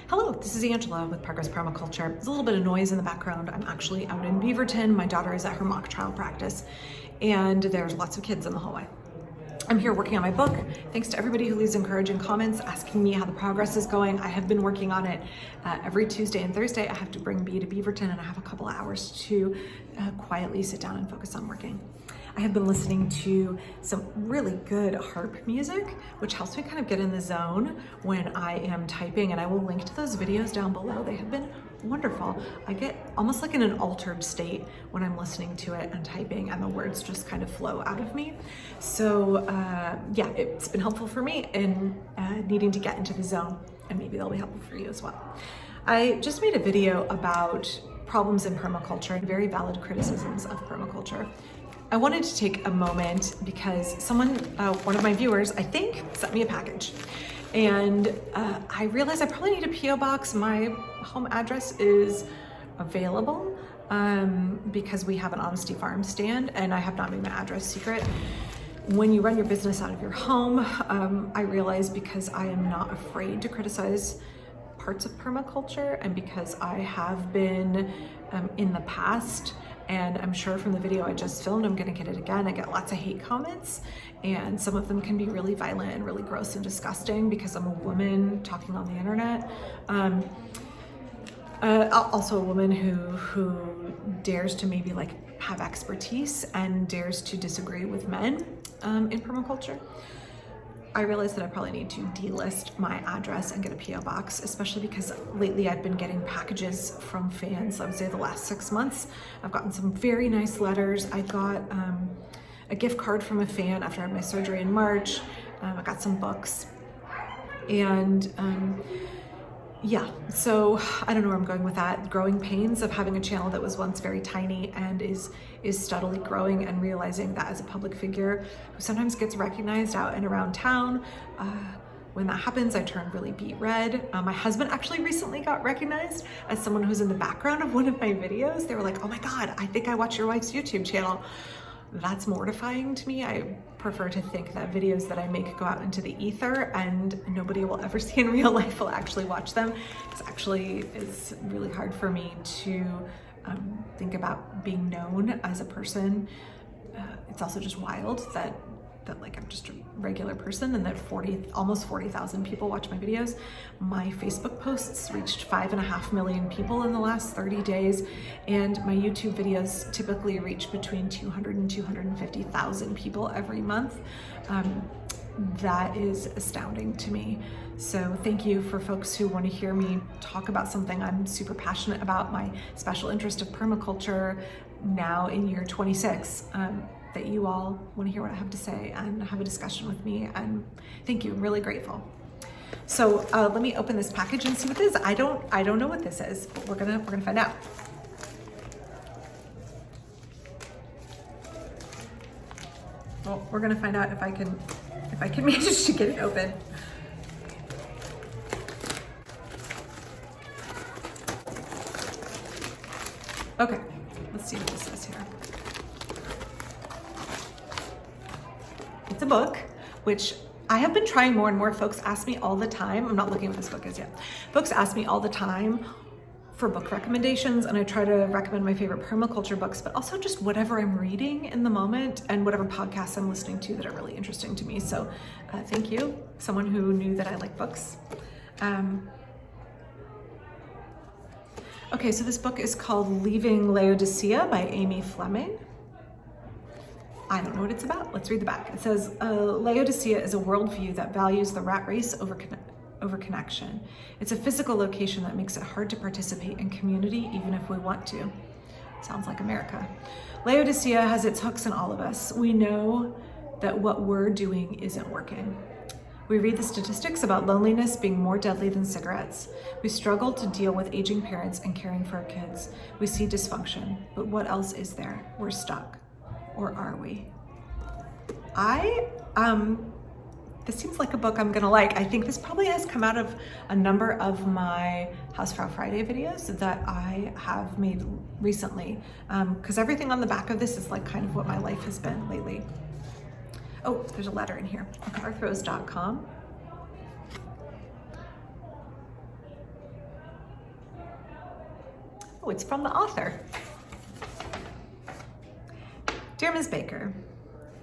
Hello, this is Angela with Progress Permaculture. There's a little bit of noise in the background. I'm actually out in Beaverton. My daughter is at her mock trial practice, and there's lots of kids in the hallway. I'm here working on my book. Thanks to everybody who leaves encouraging comments asking me how the progress is going. I have been working on it every Tuesday and Thursday. I have to bring B to Beaverton, and I have a couple of hours to quietly sit down and focus on working. I have been listening to some really good harp music, which helps me kind of get in the zone when I am typing, and I will link to those videos down below. They have been wonderful. I get almost like in an altered state when I'm listening to it and typing, and the words just kind of flow out of me. So yeah, it's been helpful for me in needing to get into the zone, and maybe they'll be helpful for you as well. I just made a video about problems in permaculture and very valid criticisms of permaculture. I wanted to take a moment because someone, one of my viewers, I think, sent me a package. And I realized I probably need a P.O. box. My home address is available because we have an Honesty Farm stand, and I have not made my address secret. When you run your business out of your home, I realize, because I am not afraid to criticize parts of permaculture, and because I have been in the past, and I'm sure from the video I just filmed, I'm gonna get it again. I get lots of hate comments, and some of them can be really violent and really gross and disgusting because I'm a woman talking on the internet. Also a woman who dares to maybe like have expertise and dares to disagree with men in permaculture. I realized that I probably need to delist my address and get a P.O. box, especially because lately I've been getting packages from fans. I would say the last 6 months, I've gotten some very nice letters. I got a gift card from a fan after I had my surgery in March. I got some books, and yeah, so I don't know where I'm going with that. Growing pains of having a channel that was once very tiny and is steadily growing, and realizing that as a public figure who sometimes gets recognized out and around town, when that happens, I turn really beet red. My husband actually recently got recognized as someone who's in the background of one of my videos. They were like, oh my God, I think I watch your wife's YouTube channel. That's mortifying to me. I prefer to think that videos that I make go out into the ether and nobody will ever see in real life will actually watch them. It's really hard for me to think about being known as a person. It's also just wild that like I'm just a regular person, and that almost 40,000 people watch my videos. My Facebook posts reached 5.5 million people in the last 30 days, and my YouTube videos typically reach between 200 and 250,000 people every month. That is astounding to me. So thank you for folks who want to hear me talk about something I'm super passionate about, my special interest of permaculture now in year 26. That you all want to hear what I have to say and have a discussion with me, and thank you, I'm really grateful. So let me open this package and see what this is. I don't know what this is, but we're gonna find out. Well, we're gonna find out if I can manage to get it open. Okay, let's see what this says here. It's a book, which I have been trying more and more. Folks ask me all the time. I'm not looking at what this book is yet. Folks ask me all the time for book recommendations, and I try to recommend my favorite permaculture books, but also just whatever I'm reading in the moment and whatever podcasts I'm listening to that are really interesting to me. So thank you, someone who knew that I like books. Okay, so this book is called Leaving Laodicea by Amy Fleming. I don't know what it's about. Let's read the back. It says, Laodicea is a worldview that values the rat race over connection. It's a physical location that makes it hard to participate in community, even if we want to. Sounds like America. Laodicea has its hooks in all of us. We know that what we're doing isn't working. We read the statistics about loneliness being more deadly than cigarettes. We struggle to deal with aging parents and caring for our kids. We see dysfunction, but what else is there? We're stuck. Or are we? This seems like a book I'm gonna like. I think this probably has come out of a number of my Hausfrau Friday videos that I have made recently, because everything on the back of this is like kind of what my life has been lately. Oh, there's a letter in here. Carthros.com. Oh, it's from the author. Dear Ms. Baker,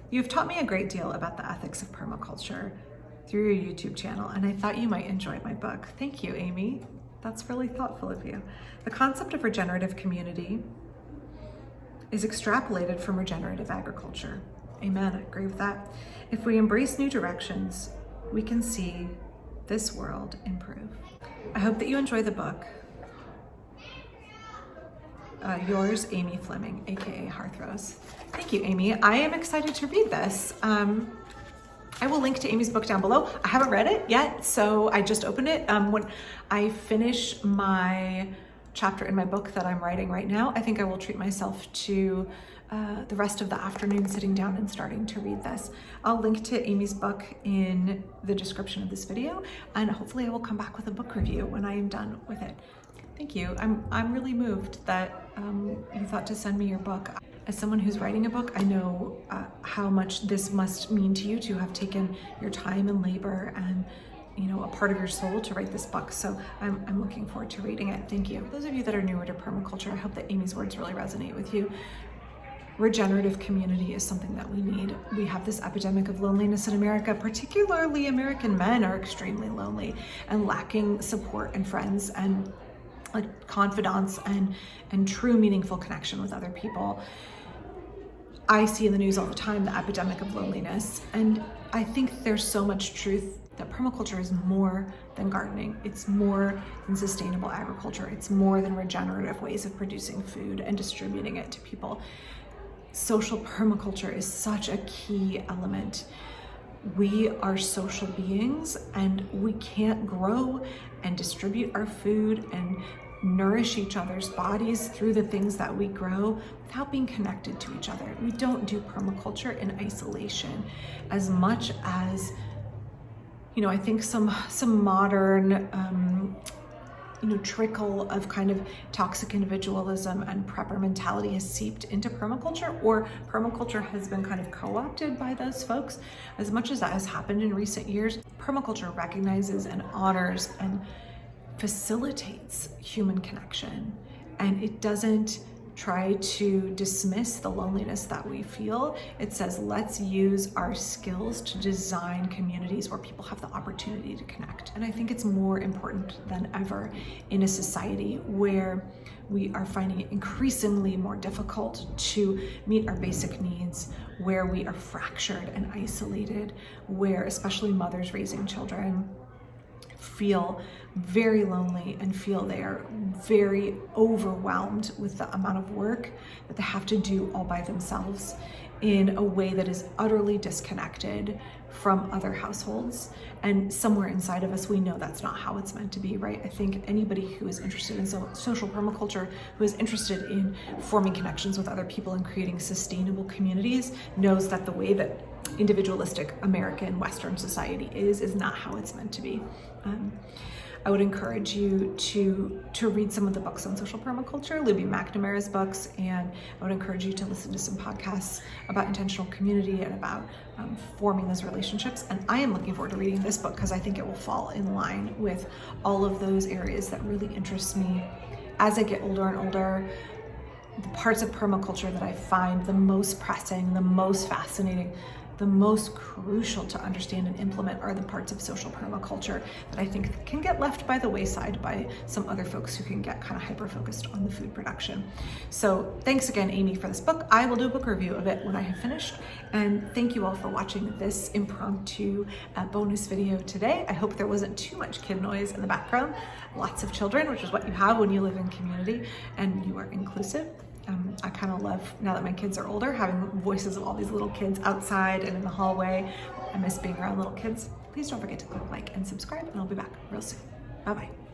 you've taught me a great deal about the ethics of permaculture through your YouTube channel, and I thought you might enjoy my book. Thank you, Amy. That's really thoughtful of you. The concept of regenerative community is extrapolated from regenerative agriculture. Amen, I agree with that. If we embrace new directions, we can see this world improve. I hope that you enjoy the book. Yours, Amy Fleming, AKA Hearthrose. Thank you, Amy. I am excited to read this. I will link to Amy's book down below. I haven't read it yet, so I just opened it. When I finish my chapter in my book that I'm writing right now, I think I will treat myself to the rest of the afternoon sitting down and starting to read this. I'll link to Amy's book in the description of this video, and hopefully I will come back with a book review when I am done with it. Thank you. I'm really moved that you thought to send me your book. As someone who's writing a book, I know how much this must mean to you to have taken your time and labor and a part of your soul to write this book. So I'm looking forward to reading it. Thank you. For those of you that are newer to permaculture, I hope that Amy's words really resonate with you. Regenerative community is something that we need. We have this epidemic of loneliness in America, particularly American men are extremely lonely and lacking support and friends and like confidants and true meaningful connection with other people. I see in the news all the time the epidemic of loneliness, and I think there's so much truth that permaculture is more than gardening. It's more than sustainable agriculture. It's more than regenerative ways of producing food and distributing it to people. Social permaculture is such a key element. We are social beings, and we can't grow and distribute our food and nourish each other's bodies through the things that we grow without being connected to each other. We don't do permaculture in isolation as much as, I think some modern, trickle of kind of toxic individualism and prepper mentality has seeped into permaculture, or permaculture has been kind of co-opted by those folks. As much as that has happened in recent years, permaculture recognizes and honors and facilitates human connection, and it doesn't try to dismiss the loneliness that we feel. It says, let's use our skills to design communities where people have the opportunity to connect. And I think it's more important than ever in a society where we are finding it increasingly more difficult to meet our basic needs, where we are fractured and isolated, where especially mothers raising children feel very lonely and feel they are very overwhelmed with the amount of work that they have to do all by themselves in a way that is utterly disconnected from other households. And somewhere inside of us, we know that's not how it's meant to be, right? I think anybody who is interested in social permaculture, who is interested in forming connections with other people and creating sustainable communities, knows that the way that individualistic American Western society is not how it's meant to be. I would encourage you to read some of the books on social permaculture, Libby McNamara's books, and I would encourage you to listen to some podcasts about intentional community and about forming those relationships. And I am looking forward to reading this book because I think it will fall in line with all of those areas that really interest me as I get older and older. The parts of permaculture that I find the most pressing, the most fascinating, the most crucial to understand and implement are the parts of social permaculture that I think can get left by the wayside by some other folks who can get kind of hyper-focused on the food production. So thanks again, Amy, for this book. I will do a book review of it when I have finished. And thank you all for watching this impromptu bonus video today. I hope there wasn't too much kid noise in the background. Lots of children, which is what you have when you live in community and you are inclusive. I kind of love, now that my kids are older, having voices of all these little kids outside and in the hallway. I miss being around little kids. Please don't forget to click like and subscribe, and I'll be back real soon. Bye-bye.